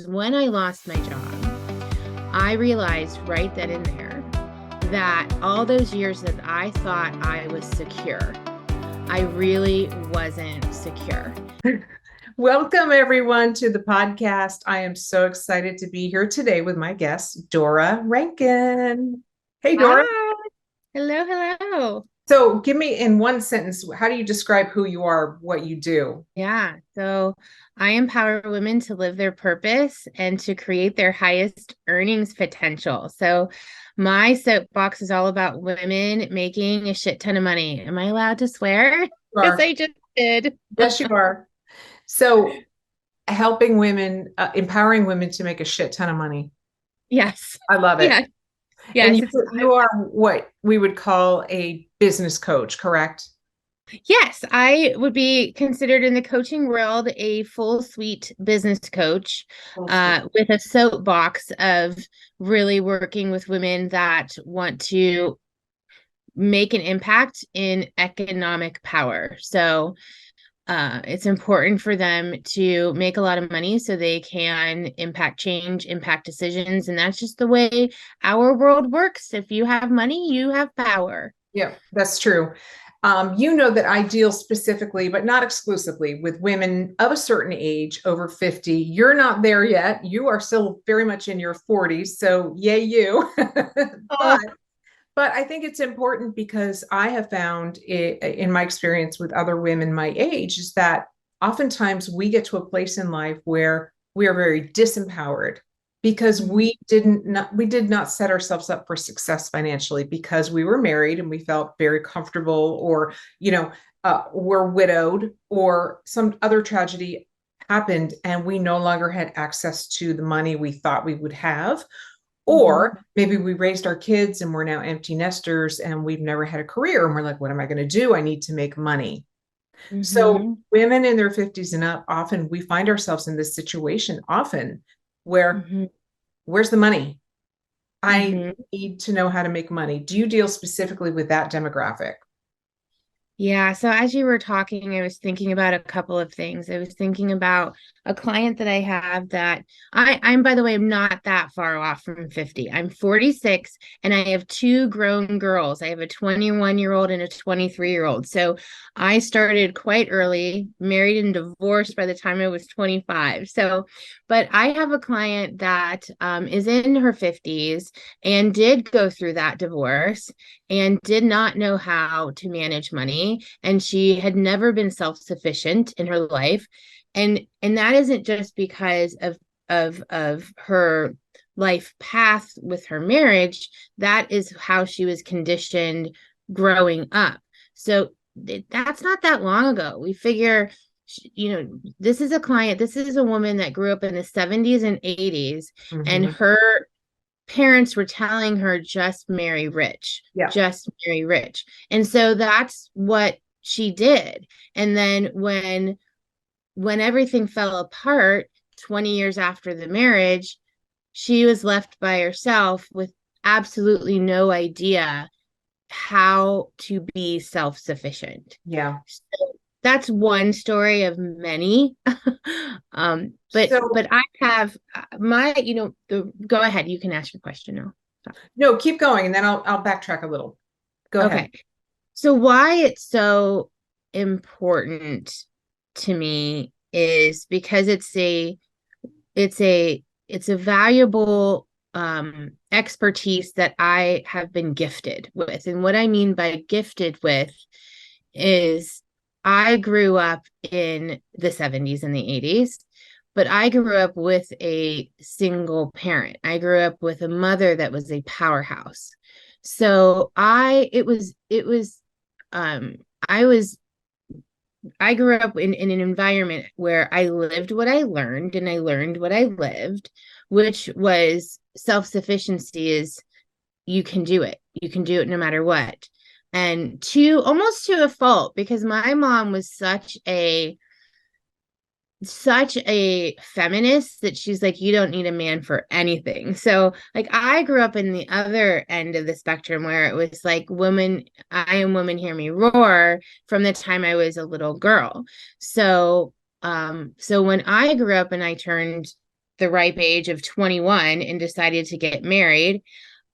when I lost my job, I realized right then and there that all those years that I thought I was secure, I really wasn't secure. Welcome, everyone, to the podcast. I am so excited to be here today with my guest, Dora Rankin. Hey, Dora. Hi. Hello, hello. So, give me in one sentence, how do you describe who you are, what you do? Yeah. So I empower women to live their purpose and to create their highest earnings potential. So my soapbox is all about women making a shit ton of money. Am I allowed to swear? You Because are. I just did. Yes, you are. So, helping women, empowering women to make a shit ton of money. Yes. I love it. Yes. And Yes. you are what we would call a business coach, correct? Yes, I would be considered in the coaching world a full suite business coach with a soapbox of really working with women that want to make an impact in economic power. So it's important for them to make a lot of money so they can impact change, impact decisions. And that's just the way our world works. If you have money, you have power. Yeah, that's true. You know that I deal specifically, but not exclusively, with women of a certain age, over 50. You're not there yet. You are still very much in your 40s. So, yay, you. Oh, but I think it's important because I have found in my experience with other women my age is that oftentimes we get to a place in life where we are very disempowered because we did not set ourselves up for success financially because we were married and we felt very comfortable, or we're widowed, or some other tragedy happened and we no longer had access to the money we thought we would have. mhm, Or maybe we raised our kids and we're now empty nesters and we've never had a career and we're like, what am I going to do? I need to make money. So mhm, women in their 50s and up, often we find ourselves in this situation often where mhm, where's the money? I mhm. need to know how to make money. Do you deal specifically with that demographic? Yeah, so as you were talking, I was thinking about a couple of things. I was thinking about a client that I have that I'm, by the way, I'm not that far off from 50. I'm 46 and I have two grown girls. I have a 21-year-old and a 23-year-old. So I started quite early, married and divorced by the time I was 25. So, but I have a client that is in her 50s and did go through that divorce and did not know how to manage money, and she had never been self-sufficient in her life, and that isn't just because of her life path with her marriage. That is how she was conditioned growing up. So that's not that long ago. We figure, this is a client, this is a woman that grew up in the 70s and 80s, and Mhm. her parents were telling her just marry rich, Yeah. just marry rich. And so that's what she did. And then when everything fell apart 20 years after the marriage, she was left by herself with absolutely no idea how to be self-sufficient. Yeah. So that's one story of many. But So I have my, go ahead, you can ask your question now. no, keep going and then I'll backtrack a little. Go ahead. Okay. So why it's so important to me is because it's a it's a valuable expertise that I have been gifted with. And what I mean by gifted with is I grew up in the 70s and the 80s, but I grew up with a single parent. I grew up with a mother that was a powerhouse. So um I was I grew up in an environment where I lived what I learned and I learned what I lived, which was self-sufficiency is you can do it. You can do it no matter what. And to almost to a fault, because my mom was such a feminist that she's like, you don't need a man for anything. So like I grew up in the other end of the spectrum where it was like woman, I am woman, hear me roar from the time I was a little girl. So so when I grew up and I turned the ripe age of 21 and decided to get married,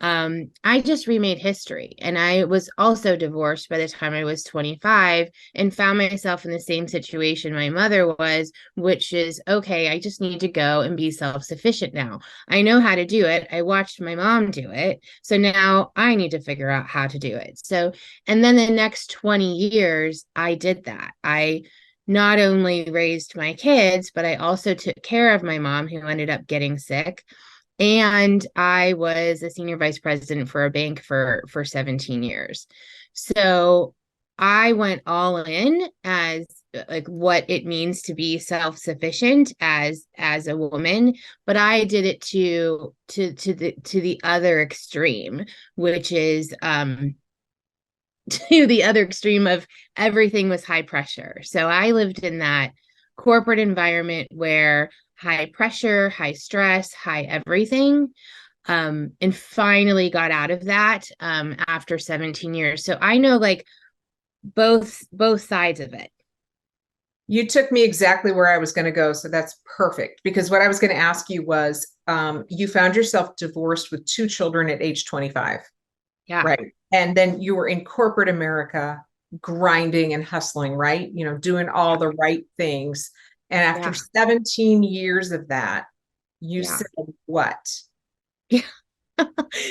I just remade history. And I was also divorced by the time I was 25 and found myself in the same situation my mother was, which is okay, I just need to go and be self sufficient now. I know how to do it. I watched my mom do it. So now I need to figure out how to do it. So, and then the next 20 years, I did that. I not only raised my kids, but I also took care of my mom who ended up getting sick. And I was a senior vice president for a bank for 17 years. So I went all in as like what it means to be self-sufficient as a woman, but I did it to the other extreme, which is to the other extreme of everything was high pressure. So I lived in that corporate environment where high pressure, high stress, high everything. And finally got out of that after 17 years. So I know like both sides of it. You took me exactly where I was going to go. So that's perfect. Because what I was going to ask you was you found yourself divorced with two children at age 25, Yeah. right? And then you were in corporate America, grinding and hustling, right? You know, doing all the right things. And after Yeah. 17 years of that, you Yeah. said, what? Yeah.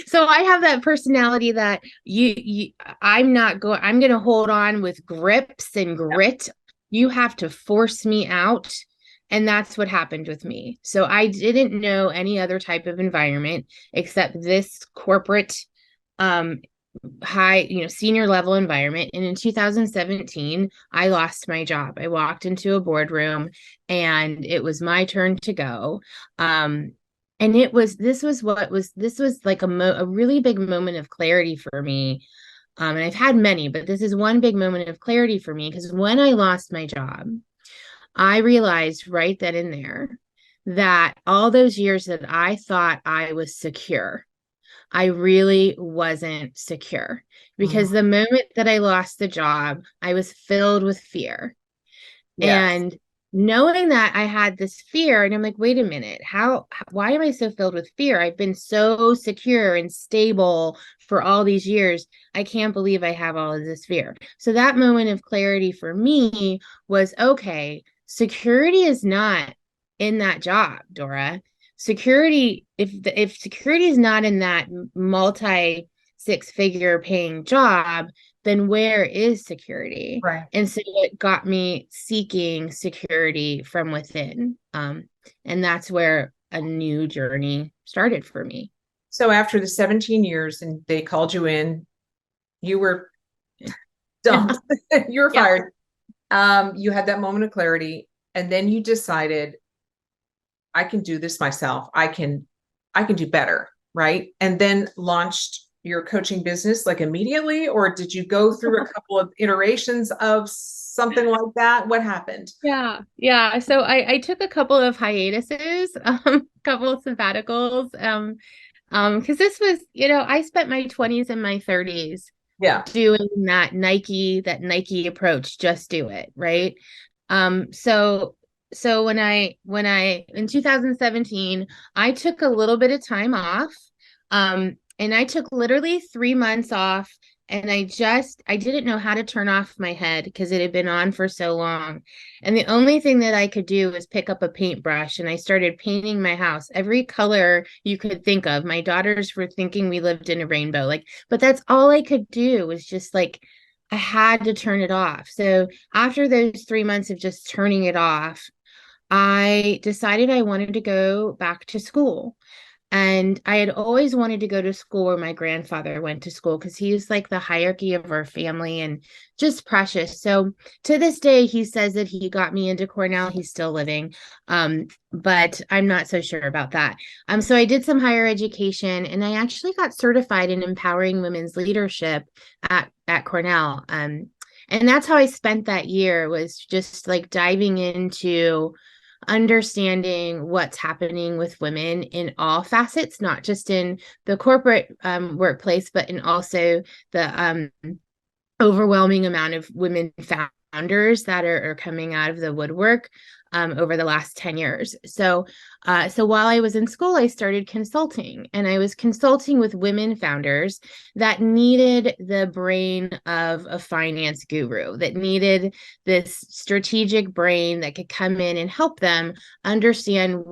So I have that personality that I'm going to hold on with grips and grit. You have to force me out. And that's what happened with me. So I didn't know any other type of environment except this corporate um high, senior level environment. And in 2017, I lost my job. I walked into a boardroom and it was my turn to go. And this was like a really big moment of clarity for me. And I've had many, but this is one big moment of clarity for me because when I lost my job, I realized right then and there that all those years that I thought I was secure, I really wasn't secure Mhm. because the moment that I lost the job, I was filled with fear. Yes. And knowing that I had this fear, and I'm like, wait a minute, why am I so filled with fear? I've been so secure and stable for all these years. I can't believe I have all of this fear. So that moment of clarity for me was okay, security is not in that job, Dora. Security, if security is not in that multi six figure paying job, then where is security? Right. And so it got me seeking security from within. And that's where a new journey started for me. So after the 17 years and they called you in, you were dumped. You were Yeah. fired. You had that moment of clarity, and then you decided, I can do this myself. I can do better, right? And then launched your coaching business like immediately, or did you go through a couple of iterations of something like that? What happened? Yeah, yeah. So I took a couple of hiatuses, couple of sabbaticals, because this was, I spent my 20s and my 30s Yeah. doing that Nike approach, just do it, right? So when I in 2017, I took a little bit of time off. And I took literally 3 months off and I didn't know how to turn off my head because it had been on for so long. And the only thing that I could do was pick up a paintbrush and I started painting my house every color you could think of. My daughters were thinking we lived in a rainbow, like, but that's all I could do was just like I had to turn it off. So after those 3 months of just turning it off, I decided I wanted to go back to school. And I had always wanted to go to school where my grandfather went to school because he was like the hierarchy of our family and just precious. So to this day, he says that he got me into Cornell. He's still living, but I'm not so sure about that. So I did some higher education and I actually got certified in empowering women's leadership at Cornell. And that's how I spent that year was just like diving into understanding what's happening with women in all facets, not just in the corporate workplace, but in also the overwhelming amount of women founders that are coming out of the woodwork. over the last 10 years. So while I was in school, I started consulting, and I was consulting with women founders that needed the brain of a finance guru, that needed this strategic brain that could come in and help them understand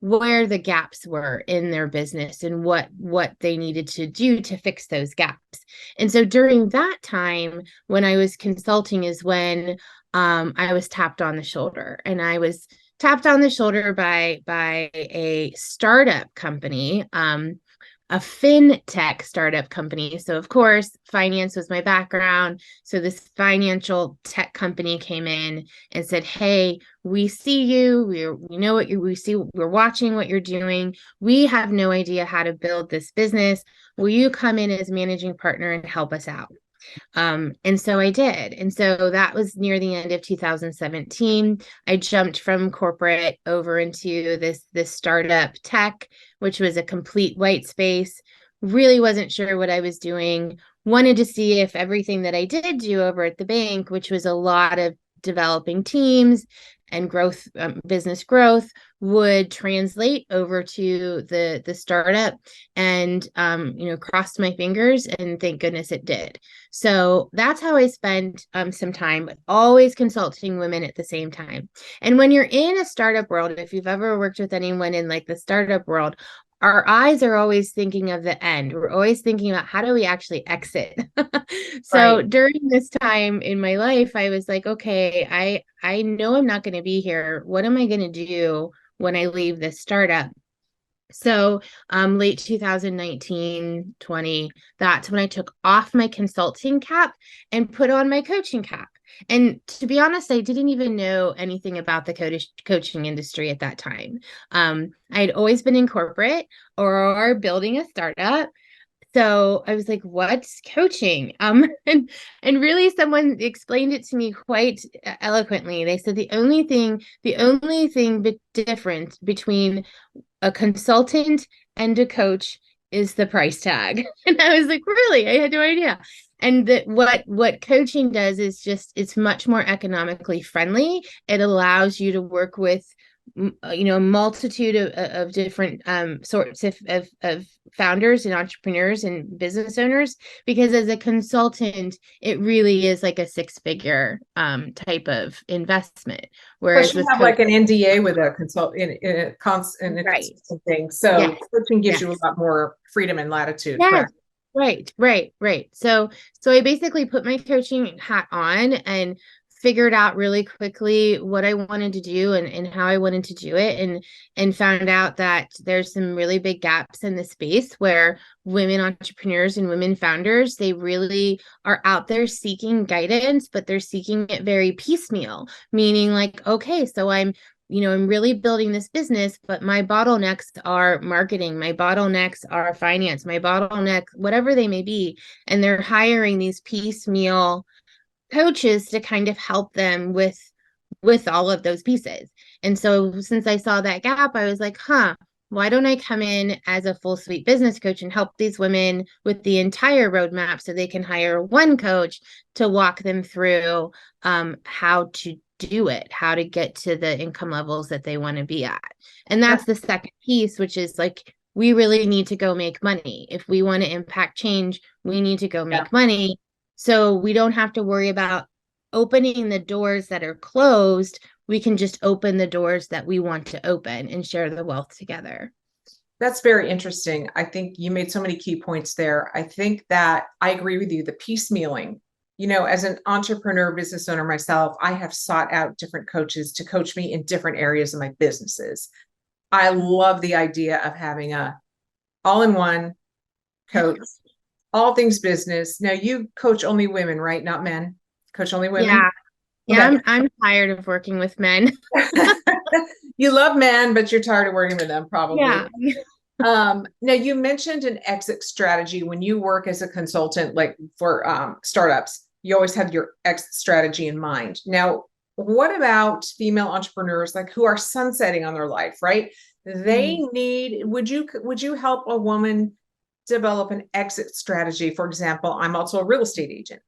where the gaps were in their business and what they needed to do to fix those gaps. And so during that time when I was consulting is when I was tapped on the shoulder, and I was tapped on the shoulder by a startup company, a fintech startup company. So of course, finance was my background. So this financial tech company came in and said, "Hey, we see you. We know what you we see. We're watching what you're doing. We have no idea how to build this business. Will you come in as managing partner and help us out?" And so I did. And so that was near the end of 2017. I jumped from corporate over into this startup tech, which was a complete white space. Really wasn't sure what I was doing. Wanted to see if everything that I did do over at the bank, which was a lot of developing teams and growth, business growth, would translate over to the startup. And crossed my fingers, and thank goodness it did. So that's how I spent some time, but always consulting women at the same time. And when you're in a startup world, if you've ever worked with anyone in like the startup world, our eyes are always thinking of the end. We're always thinking about how do we actually exit. So Right. during this time in my life, I was like, okay, I know I'm not going to be here. What am I going to do when I leave this startup? So late 2019, 20, that's when I took off my consulting cap and put on my coaching cap. And to be honest, I didn't even know anything about the coaching industry at that time. I had always been in corporate or building a startup. So I was like, what's coaching? And really someone explained it to me quite eloquently. They said the only thing different between a consultant and a coach is the price tag. And I was like, really? I had no idea. And that what coaching does is just it's much more economically friendly. It allows you to work with a multitude of different sorts of founders and entrepreneurs and business owners, because as a consultant it really is like a six-figure type of investment, Plus, whereas you with have coach. like an NDA with a consult in a Right. consulting thing. So Yes. coaching gives you a Yes. lot more freedom and latitude, Yes. correct? Right. So I basically put my coaching hat on and figured out really quickly what I wanted to do and how I wanted to do it, and found out that there's some really big gaps in the space where women entrepreneurs and women founders, they really are out there seeking guidance, but they're seeking it very piecemeal, meaning like, okay, so I'm really building this business, but my bottlenecks are marketing, my bottlenecks are finance, my bottleneck, whatever they may be. And they're hiring these piecemeal coaches to kind of help them with all of those pieces. And so since I saw that gap, I was like, why don't I come in as a full suite business coach and help these women with the entire roadmap so they can hire one coach to walk them through how to do it, how to get to the income levels that they want to be at. And that's the second piece, which is like, we really need to go make money. If we want to impact change, we need to go Yeah. make money. So we don't have to worry about opening the doors that are closed. We can just open the doors that we want to open and share the wealth together. That's very interesting. I think you made so many key points there. I think that I agree with you. The piecemealing, as an entrepreneur, business owner myself, I have sought out different coaches to coach me in different areas of my businesses. I love the idea of having a all-in-one coach, all things business. Now you coach only women, right? Not men. Coach only women. Yeah. Yeah, Okay. I'm tired of working with men. You love men, but you're tired of working with them, probably. Yeah. Now you mentioned an exit strategy when you work as a consultant, like for startups. You always have your exit strategy in mind. Now, what about female entrepreneurs like who are sunsetting on their life, right? They need, would you help a woman develop an exit strategy? For example, I'm also a real estate agent.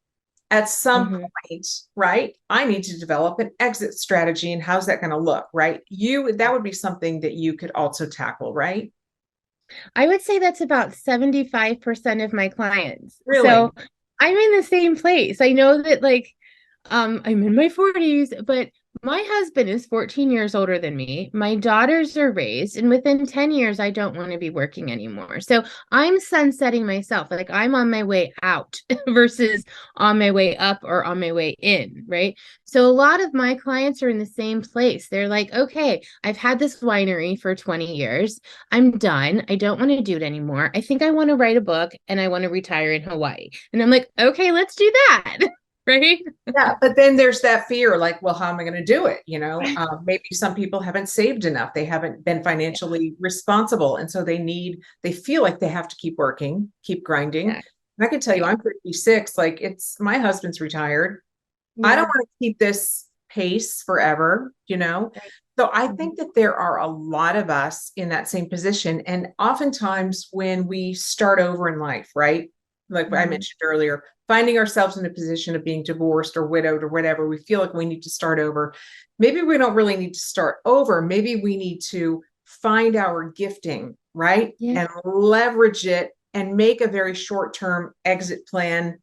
at some Hmm. point, right, I need to develop an exit strategy. And how's that going to look, right? That would be something that you could also tackle, right? I would say that's about 75% of my clients. Really? So I'm in the same place. I know that I'm in my 40s, but my husband is 14 years older than me. My daughters are raised, and within 10 years, I don't want to be working anymore. So I'm sunsetting myself. Like I'm on my way out versus on my way up or on my way in, right? So a lot of my clients are in the same place. They're like, okay, I've had this winery for 20 years. I'm done. I don't want to do it anymore. I think I want to write a book and I want to retire in Hawaii. And I'm like, okay, let's do that. Right? Yeah, but then there's that fear, like, well, how am I going to do it? Maybe some people haven't saved enough. They haven't been financially responsible. And so they feel like they have to keep working, keep grinding. Yeah. And I can tell you, Right. I'm 56. Like, my husband's retired. I don't Yeah. want to keep this pace forever. Right. So I Mhm. think that there are a lot of us in that same position. And oftentimes when we start over in life, right? Like I Mhm. mentioned earlier, finding ourselves in a position of being divorced or widowed or whatever, we feel like we need to start over. Maybe we don't really need to start over. Maybe we need to find our gifting, right? Yeah. And leverage it and make a very short term exit plan,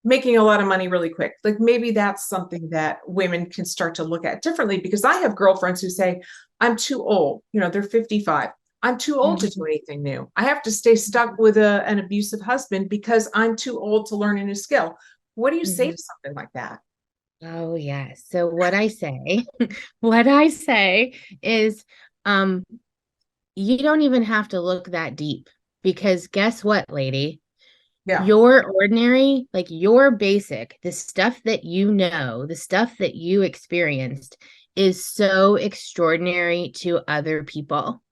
making a lot of money really quick. Like maybe that's something that women can start to look at differently, because I have girlfriends who say, I'm too old. They're 55. I'm too old to do Mhm. anything new. I have to stay stuck with an abusive husband because I'm too old to learn a new skill. What do you say Mhm. to something like that? Oh, yeah. So what I say is, um, you don't even have to look that deep because guess what, lady? Yeah. Your ordinary, like your basic, the stuff that you know, the stuff that you experienced is so extraordinary to other people.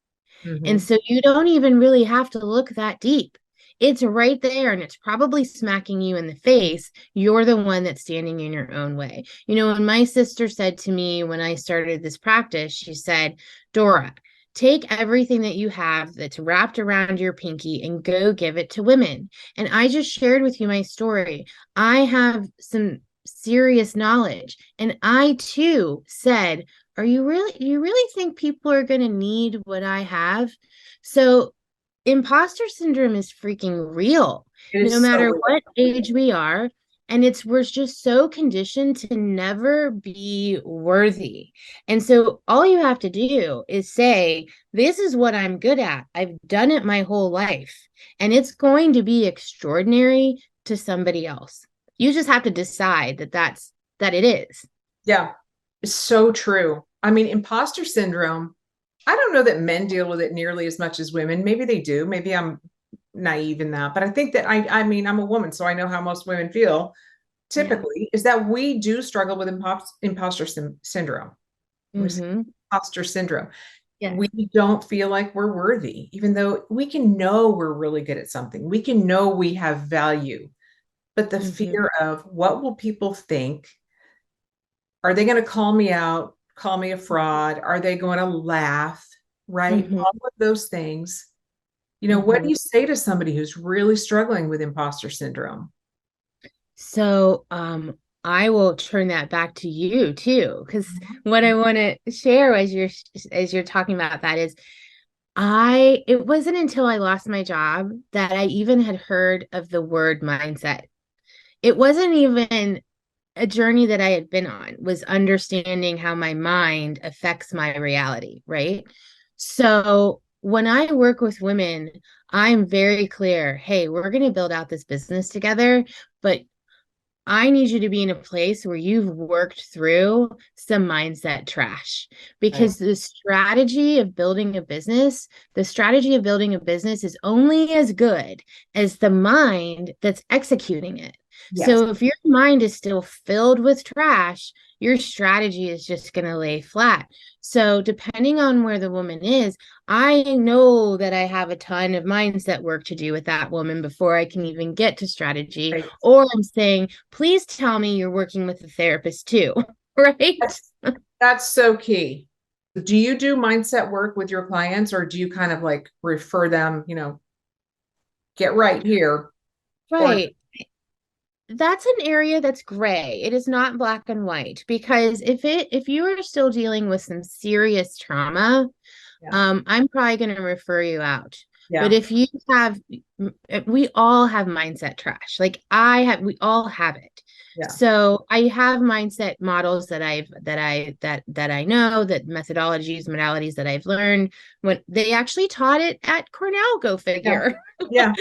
And Hmm. so you don't even really have to look that deep. It's right there and it's probably smacking you in the face. You're the one that's standing in your own way. When my sister said to me when I started this practice, she said, Dora, take everything that you have that's wrapped around your pinky and go give it to women. And I just shared with you my story. I have some serious knowledge. And I too said, you really think people are going to need what I have? So imposter syndrome is freaking real, It no is so matter real. what age we are. And we're just so conditioned to never be worthy. And so all you have to do is say, this is what I'm good at. I've done it my whole life. And it's going to be extraordinary to somebody else. You just have to decide that it is. Yeah, it's so true. I mean, imposter syndrome, I don't know that men deal with it nearly as much as women. Maybe they do. Maybe I'm naive in that. But I think that I mean, I'm a woman, so I know how most women feel Yeah. typically, is that we do struggle with imposter syndrome. Mm-hmm. Imposter syndrome. Yes. We don't feel like we're worthy, even though we can know we're really good at something. We can know we have value. But the Mm-hmm. fear of what will people think? Are they going to call me out, call me a fraud? Are they going to laugh? Right? Mm-hmm. All of those things. What do Mm-hmm. you say to somebody who's really struggling with imposter syndrome? So, I will turn that back to you too, because what I want to share as you're talking about that is it wasn't until I lost my job that I even had heard of the word mindset. It wasn't even a journey that I had been on, was understanding how my mind affects my reality, right? So when I work with women, I'm very clear, hey, we're going to build out this business together, but I need you to be in a place where you've worked through some mindset trash Right. because the strategy of building a business is only as good as the mind that's executing it. Yes. So if your mind is still filled with trash, your strategy is just going to lay flat. So depending on where the woman is, I know that I have a ton of mindset work to do with that woman before I can even get to strategy. Right. Or I'm saying, please tell me you're working with a therapist too, right? That's so key. Do you do mindset work with your clients, or do you kind of like refer them, get right here? Or Right. that's an area that's gray. It is not black and white because if you are still dealing with some serious trauma, Yeah. I'm probably going to refer you out. But Yeah. if you have, we all have mindset trash. Like I have, we all have it. Yeah. So I have mindset models that I know, that methodologies, modalities that I've learned when they actually taught it at Cornell, go Yeah. figure. Yeah.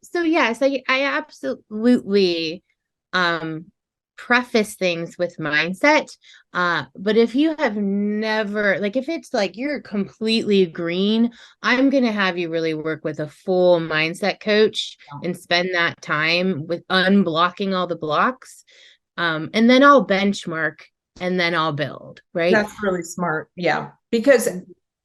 So yes, I absolutely um preface things with mindset. But if you have never, like, if it's like you're completely green, I'm going to have you really work with a full mindset coach and spend that time with unblocking all the blocks. And then I'll benchmark and then I'll build, right? That's really smart. Yeah. Because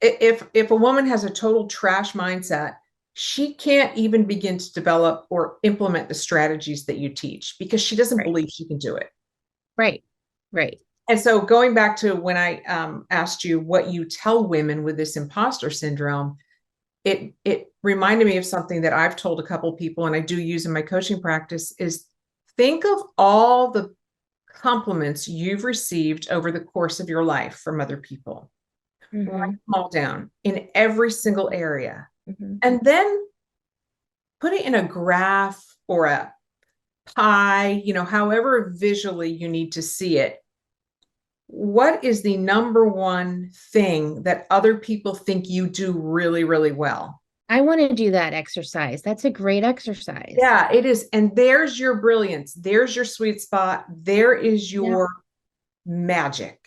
if a woman has a total trash mindset, she can't even begin to develop or implement the strategies that you teach because she doesn't Right, believe she can do it. right, right. And so going back to when I asked you what you tell women with this imposter syndrome, it reminded me of something that I've told a couple people and I do use in my coaching practice is think of all the compliments you've received over the course of your life from other people. Write Mm-hmm, them all down in every single area. mm-hmm, And then put it in a graph or a pie, however visually you need to see it. What is the number one thing that other people think you do really, really well? I want to do that exercise. That's a great exercise. Yeah, it is. And there's your brilliance. There's your sweet spot. There is Yeah. your magic.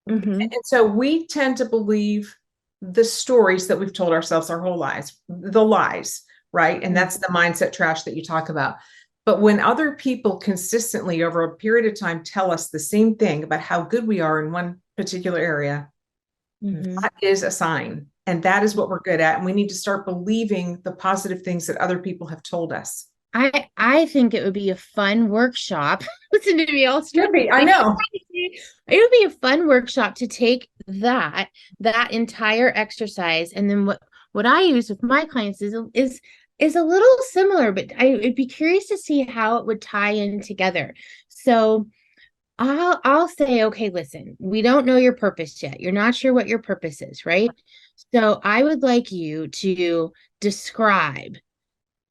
Mm-hmm, And so we tend to believe the stories that we've told ourselves our whole lives, the lies, right? And that's the mindset trash that you talk about. But when other people consistently over a period of time tell us the same thing about how good we are in one particular area, mm-hmm. that is a sign. And that is what we're good at. And we need to start believing the positive things that other people have told us. I think it would be a fun workshop. Listen to me, all Could straight. be, I know. It would be a fun workshop to take that entire exercise, and then what I use with my clients is a little similar, but I'd be curious to see how it would tie in together. So I'll say, okay, listen, we don't know your purpose yet. You're not sure what your purpose is, right? So I would like you to describe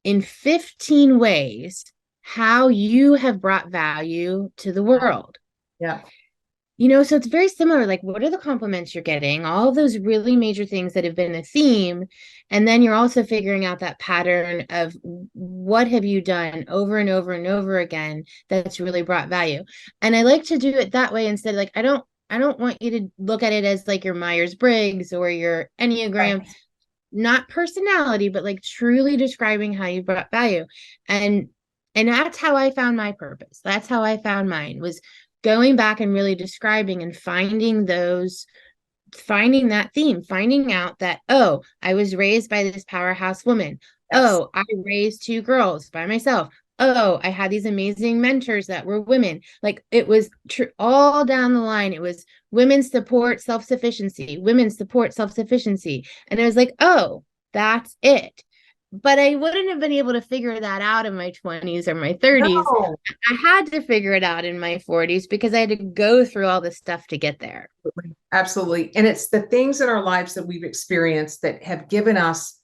in 15 ways how you have brought value to the world. Yeah. So it's very similar. Like, what are the compliments you're getting? All of those really major things that have been a theme. And then you're also figuring out that pattern of what have you done over and over and over again that's really brought value. And I like to do it that way instead. Like, I don't want you to look at it as like your Myers-Briggs or your Enneagram, Right. not personality, but like truly describing how you brought value. And and that's how I found my purpose. That's how I found mine, was going back and really describing and finding that theme, finding out that, oh, I was raised by this powerhouse woman. Yes. Oh, I raised two girls by myself. Oh, I had these amazing mentors that were women. Like it was all down the line. It was women support self-sufficiency, women support self-sufficiency. And it was like, oh, that's it. But I wouldn't have been able to figure that out in my 20s or my 30s. No. I had to figure it out in my 40s because I had to go through all this stuff to get there. Absolutely. And it's the things in our lives that we've experienced that have given us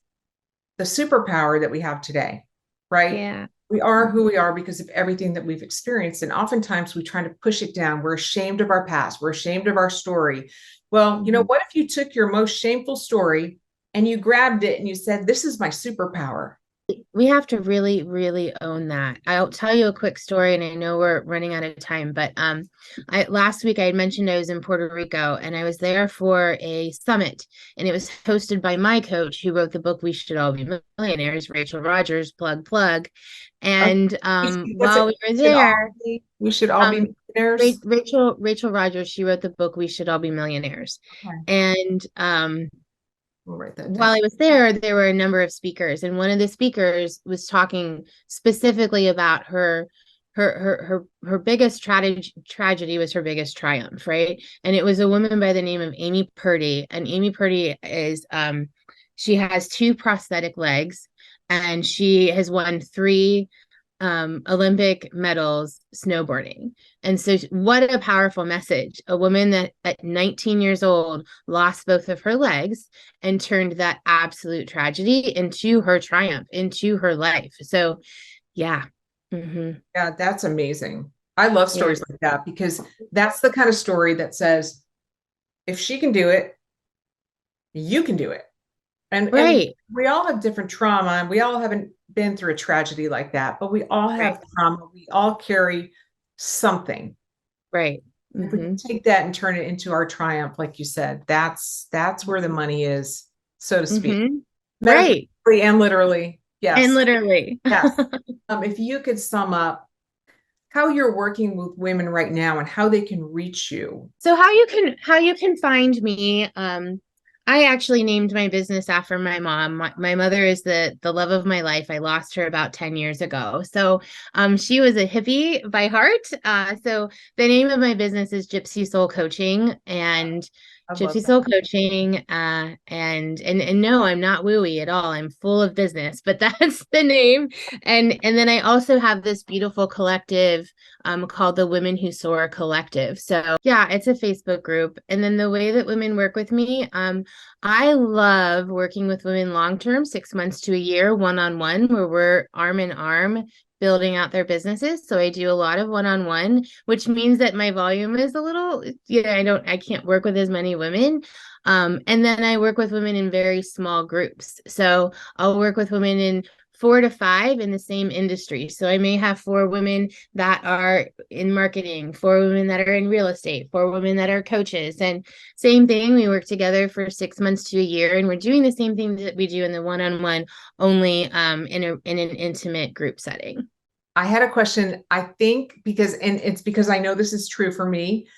the superpower that we have today, right? Yeah. We are who we are because of everything that we've experienced. And oftentimes we try to push it down. We're ashamed of our past. We're ashamed of our story. Well, Mhm. what if you took your most shameful story and you grabbed it and you said, this is my superpower? We have to really, really own that. I'll tell you a quick story, and I know we're running out of time, but I last week I had mentioned I was in Puerto Rico and I was there for a summit, and it was hosted by my coach who wrote the book We Should All Be Millionaires, Rachel Rogers, plug plug. Okay. And What's while it? we were there, We should all um, be millionaires. Rachel Rogers, she wrote the book We Should All Be Millionaires. Okay. And We'll write that while down. I was there were a number of speakers, and one of the speakers was talking specifically about her biggest tragedy was her biggest triumph, right? And it was a woman by the name of Amy Purdy, and Amy Purdy is she has two prosthetic legs, and she has won three Olympic medals snowboarding. And so, what a powerful message. A woman that at 19 years old lost both of her legs and turned that absolute tragedy into her triumph, into her life. So, yeah. Yeah, that's amazing. I love Yeah. stories like that because that's the kind of story that says, if she can do it, you can do it. And Right. we all have different trauma and we all haven't been through a tragedy like that, but we all Right. have trauma. We all carry something. Right. If we can Mm-hmm. take that and turn it into our triumph, like you said, that's where the money is, so to speak. Mm-hmm. Right. Metaphorically and literally. And Yes. literally. Yes. If you could sum up how you're working with women right now and how they can reach you. So how you can find me, I actually named my business after my mom. My mother is the love of my life. I lost her about 10 years ago. So she was a hippie by heart. So the name of my business is Gypsy Soul Coaching, and I love Gypsy that. Soul Coaching. And no, I'm not wooey at all. I'm full of business, but that's the name. And then I also have this beautiful collective called the Women Who Soar Collective. So yeah, it's a Facebook group. And then the way that women work with me, I love working with women long term, 6 months to a year, one on one, where we're arm in arm building out their businesses. So I do a lot of one on one, which means that my volume is a little, I can't work with as many women. And then I work with women in very small groups. So I'll work with women in 4 to 5 in the same industry. So I may have 4 women that are in marketing, 4 women that are in real estate, 4 women that are coaches. And same thing, we work together for 6 months to a year, and we're doing the same thing that we do in the one-on-one, only in an intimate group setting. I had a question. I think because, and it's because I know this is true for me.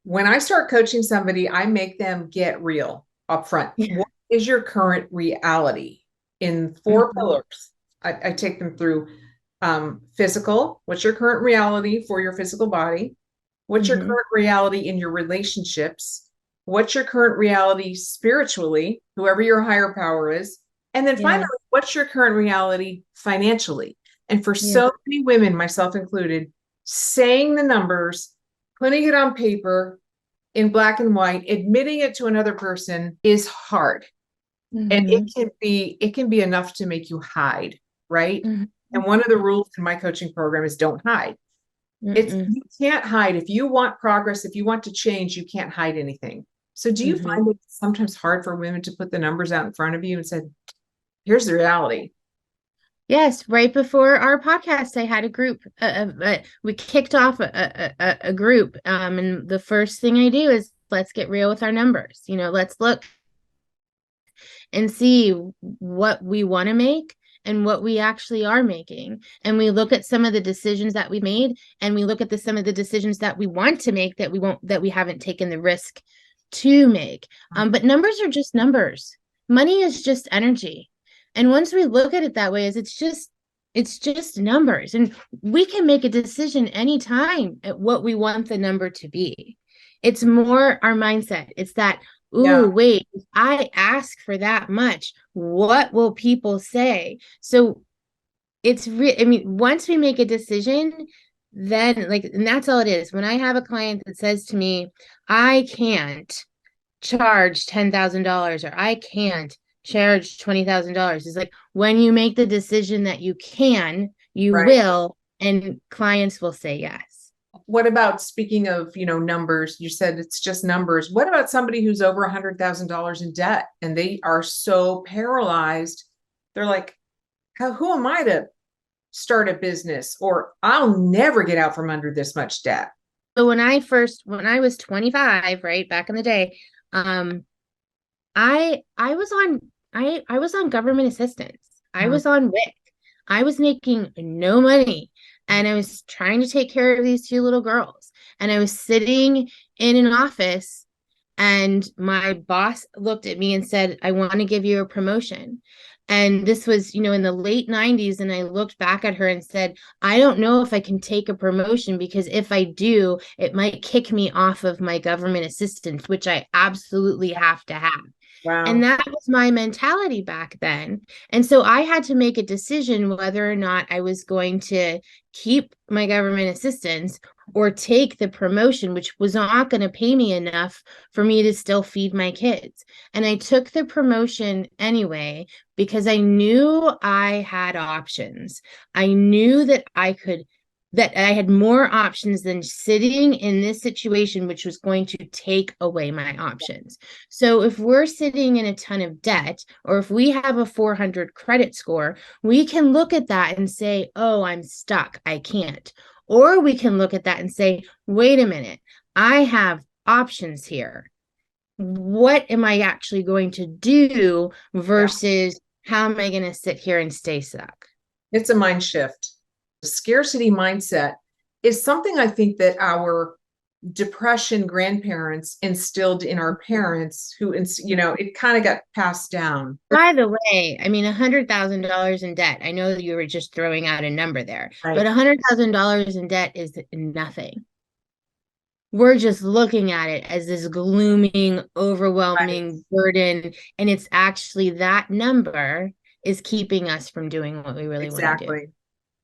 When I start coaching somebody, I make them get real up front. Yeah. What is your current reality in 4 pillars? I take them through physical. What's your current reality for your physical body? What's your Mm-hmm. current reality in your relationships? What's your current reality spiritually, whoever your higher power is? And then finally, Yeah. what's your current reality financially? And for Yeah. so many women, myself included, saying the numbers, putting it on paper in black and white, admitting it to another person is hard. And Mm-hmm. it can be enough to make you hide, right? Mm-hmm. And one of the rules in my coaching program is don't hide. It's Mm-mm. you can't hide. If you want progress, if you want to change, you can't hide anything. So do you Mm-hmm. find it sometimes hard for women to put the numbers out in front of you and say, here's the reality? Yes, right before our podcast, I had a group. We kicked off a group, and the first thing I do is let's get real with our numbers. Let's look and see what we want to make and what we actually are making. And we look at some of the decisions that we made, and we look at some of the decisions that we want to make that we haven't taken the risk to make. But numbers are just numbers. Money is just energy. And once we look at it that way, it's just numbers. And we can make a decision anytime at what we want the number to be. It's more our mindset. It's that, ooh, Yeah. wait, if I ask for that much, what will people say? So I mean, once we make a decision, then and that's all it is. When I have a client that says to me, I can't charge $10,000 or I can't charge $20,000, it's like when you make the decision that you can, you Right. will, and clients will say yes. What about speaking of, numbers? You said it's just numbers. What about somebody who's over $100,000 in debt and they are so paralyzed? They're like, who am I to start a business? Or I'll never get out from under this much debt. So when I was 25, right, back in the day, um, I was on I was on government assistance. I Mm. was on WIC. I was making no money, and I was trying to take care of these 2 little girls. And I was sitting in an office, and my boss looked at me and said, "I want to give you a promotion." And this was, in the late 90s. And I looked back at her and said, I don't know if I can take a promotion, because if I do, it might kick me off of my government assistance, which I absolutely have to have. Wow. And that was my mentality back then. And so I had to make a decision whether or not I was going to keep my government assistance or take the promotion, which was not going to pay me enough for me to still feed my kids. And I took the promotion anyway because I knew I had options. I knew that I had more options than sitting in this situation, which was going to take away my options. So if we're sitting in a ton of debt, or if we have a 400 credit score, we can look at that and say, oh, I'm stuck. I can't. Or we can look at that and say, wait a minute, I have options here. What am I actually going to do Yeah. versus how am I going to sit here and stay stuck? It's a mind shift. The scarcity mindset is something I think that our depression grandparents instilled in our parents who, it kind of got passed down. By the way, I mean, $100,000 in debt. I know that you were just throwing out a number there, but Right. $100,000 in debt is nothing. We're just looking at it as this glooming, Right. overwhelming burden. And it's actually that number is keeping us from doing what we really want to do. Exactly.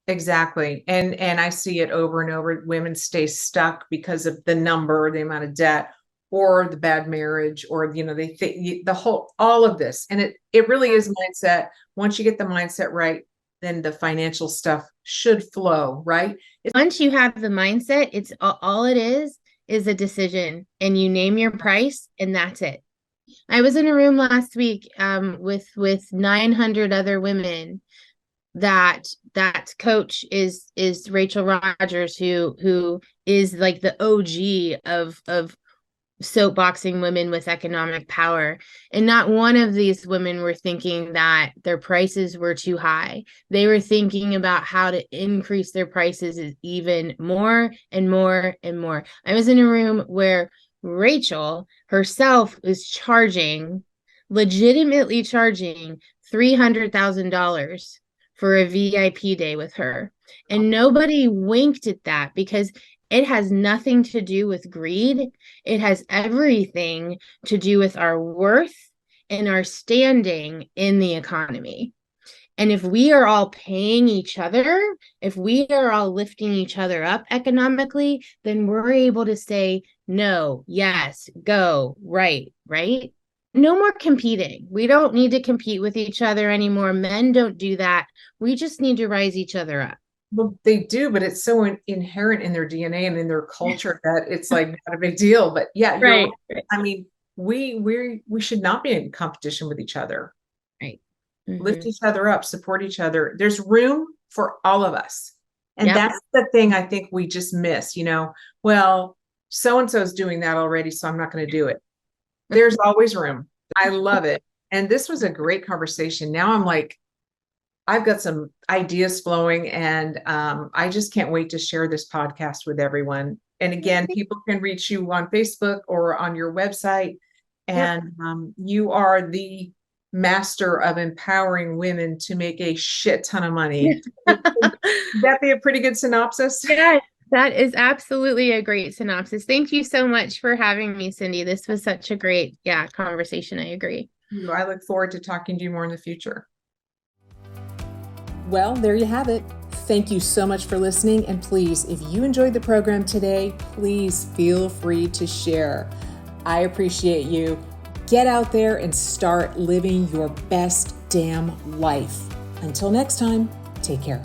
Exactly. And I see it over and over. Women stay stuck because of the number, the amount of debt, or the bad marriage, or they think the whole all of this. And it really is mindset. Once you get the mindset right, then the financial stuff should flow, right? Once you have the mindset, it's all it is a decision, and you name your price, and that's it. I was in a room last week with 900 other women. That coach is Rachel Rogers, who is like the OG of soapboxing women with economic power. And not one of these women were thinking that their prices were too high. They were thinking about how to increase their prices even more and more and more. I was in a room where Rachel herself is legitimately charging $300,000 for a VIP day with her. And nobody winked at that because it has nothing to do with greed. It has everything to do with our worth and our standing in the economy. And if we are all paying each other, if we are all lifting each other up economically, then we're able to say no, yes, go, right, right? No more competing. We don't need to compete with each other anymore. Men don't do that. We just need to rise each other up. Well, they do, but it's so inherent in their DNA and in their culture that it's like not a big deal. But yeah, you're Right. right. I mean, we should not be in competition with each other. Right. Lift Mm-hmm. each other up, support each other. There's room for all of us. And Yep. that's the thing I think we just miss, well, so and so is doing that already, so I'm not going to do it. There's always room. I love it. And this was a great conversation. Now I'm like, I've got some ideas flowing, and I just can't wait to share this podcast with everyone. And again, people can reach you on Facebook or on your website. Yep. And you are the master of empowering women to make a shit ton of money. Would that be a pretty good synopsis? Yes, that is absolutely a great synopsis. Thank you so much for having me, Cindy. This was such a great, conversation. I agree. I look forward to talking to you more in the future. Well, there you have it. Thank you so much for listening. And please, if you enjoyed the program today, please feel free to share. I appreciate you. Get out there and start living your best damn life. Until next time, take care.